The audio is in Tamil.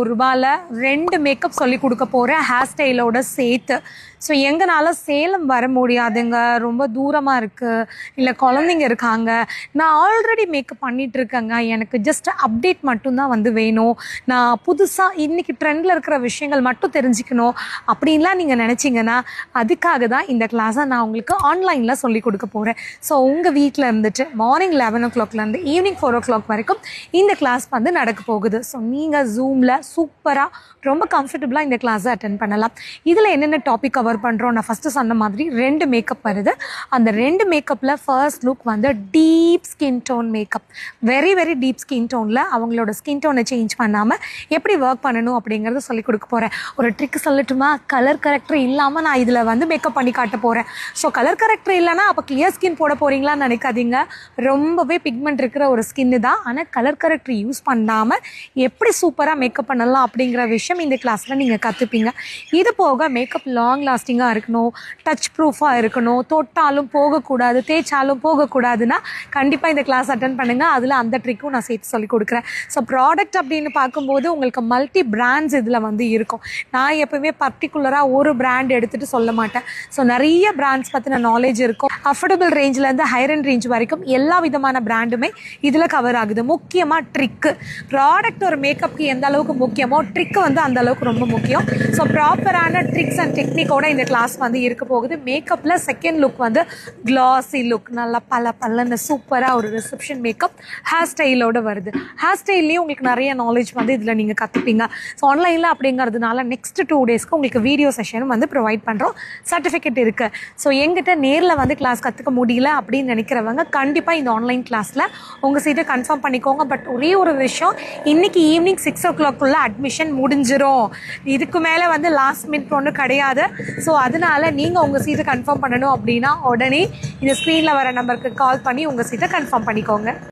ரூபாயில் 2 மேக்கப் சொல்லி கொடுக்க போகிறேன், ஹேர் ஸ்டைலோட சேர்த்து. ஸோ எங்களால் சேலம் வர முடியாதுங்க, ரொம்ப தூரமாக இருக்குது, இல்லை குழந்தைங்க இருக்காங்க. நான் ஆல்ரெடி மேக்கப் பண்ணிகிட்ருக்கேங்க, எனக்கு ஜஸ்ட் அப்டேட் மட்டும்தான் வந்து வேணும். நான் புதுசாக இன்றைக்கி ட்ரெண்டில் இருக்கிற விஷயங்கள் மட்டும் தெரிஞ்சுக்கணும் அப்படின்லாம் நீங்கள் நினச்சிங்கன்னா அதுக்காக தான் இந்த கிளாஸை நான் உங்களுக்கு ஆன்லைனில் சொல்லி கொடுக்க போகிறேன். ஸோ உங்கள் வீட்டில் இருந்துட்டு மார்னிங் 11 o'clock ஈவினிங் 4 o'clock வரைக்கும் இந்த கிளாஸ் வந்து நடக்க போகுது. ஸோ நீங்கள் ஜூமில் சூப்பராக ரொம்ப கம்ஃபர்டபுளாக இந்த கிளாஸை அட்டென்ட் பண்ணலாம். இதில் என்னென்ன டாபிக் கவர் பண்ணுறோம், நான் ஃபஸ்ட்டு சொன்ன மாதிரி 2 மேக்கப் வருது. அந்த 2 மேக்கப்பில் ஃபர்ஸ்ட் லுக் வந்து deep skin tone makeup. Very very deep skin டோனில் அவங்களோட ஸ்கின் டோனை சேஞ்ச் பண்ணாமல் எப்படி ஒர்க் பண்ணணும் அப்படிங்கிறத சொல்லிக் கொடுக்க போகிறேன். ஒரு ட்ரிக் சொல்லட்டுமா? கலர் கரெக்டர் இல்லாமல் நான் இதில் வந்து மேக்கப் பண்ணி காட்ட போகிறேன். ஸோ கலர் கரெக்டர் இல்லைன்னா அப்போ கிளியர் ஸ்கின் போட போகிறீங்களான்னு நினைக்காதீங்க. ரொம்பவே பிக்மெண்ட் இருக்கிற ஒரு ஸ்கின்னு தான். ஆனால் கலர் கரெக்டர் யூஸ் பண்ணாமல் எப்படி சூப்பராக மேக்கப் பண்ணலாம் அப்படிங்கிற விஷயம் இந்த கிளாஸில் நீங்கள் கற்றுப்பீங்க. இது போக மேக்கப் லாங் லாஸ்டிங்காக இருக்கணும், டச் ப்ரூஃபாக இருக்கணும், தொட்டாலும் போகக்கூடாது, தேய்ச்சாலும் போகக்கூடாதுன்னா கண்டிப்பாக இந்த கிளாஸ் அட்டன் பண்ணுங்கள். அதில் அந்த ட்ரிக்கும் நான் சேர்த்து சொல்லிக் கொடுக்குறேன். ஸோ ப்ராடக்ட் அப்படின்னு பார்க்கும்போது உங்களுக்கு மல்டி பிராண்ட்ஸ் இதில் வந்து இருக்கும். நான் எப்போவுமே பர்டிகுலராக ஒரு பிராண்ட் எடுத்துகிட்டு சொல்ல மாட்டேன். ஸோ நிறைய பிராண்ட்ஸ் பற்றின நாலேஜ் இருக்கும். அஃபோர்டபுள் ரேஞ்சிலேருந்து ஹைரண்ட் ரேஞ்ச் வரைக்கும் எல்லா விதமான பிராண்டுமே இதில் கவர் ஆகுது. முக்கியமாக ட்ரிக்கு, ப்ராடக்ட் ஒரு மேக்கப்புக்கு எந்த அளவுக்கு முக்கியமோ ட்ரிக்கு வந்து அந்த அளவுக்கு ரொம்ப முக்கியம். ஸோ ப்ராப்பரான ட்ரிக்ஸ் அண்ட் டெக்னிக்கோட இந்த கிளாஸ் வந்து இருக்க போகுது. மேக்கப்பில் செகண்ட் லுக் வந்து கிளாஸி லுக், நல்லா பல்லன்னு சூப்பராக ஒரு ரிசப்ஷன் மேக்கப் ஹேர் ஸ்டைலோடு வருது. ஹேர் ஸ்டைல்லையும் உங்களுக்கு நிறைய நாலேஜ் வந்து இதில் நீங்கள் கற்றுப்பீங்க. ஸோ ஆன்லைனில் அப்படிங்கிறதுனால நெக்ஸ்ட் 2 daysக்கு உங்களுக்கு வீடியோ செஷனும் வந்து ப்ரொவைட் பண்ணுறோம். சர்டிஃபிகேட் இருக்குது. ஸோ எங்கிட்ட நேரில் வந்து கிளாஸ் கற்றுக்க முடியல அப்படின்னு நினைக்கிறவங்க கண்டிப்பாக இந்த ஆன்லைன் கிளாஸில் உங்கள் சீட்டை கன்ஃபார்ம் பண்ணிக்கோங்க. பட் ஒரே ஒரு விஷயம், இன்றைக்கி ஈவினிங் 6 o'clock அட்மிஷன் முடிஞ்சிரும். இதுக்கு மேலே வந்து லாஸ்ட் மினிட் ஒன்றும் கிடையாது. ஸோ அதனால நீங்கள் உங்கள் சீட்டை கன்ஃபார்ம் பண்ணணும் அப்படின்னா உடனே இந்த ஸ்க்ரீனில் வர நம்பருக்கு கால் பண்ணி உங்கள் சீட்டை கன்ஃபார்ம் பண்ணிக்கோங்க.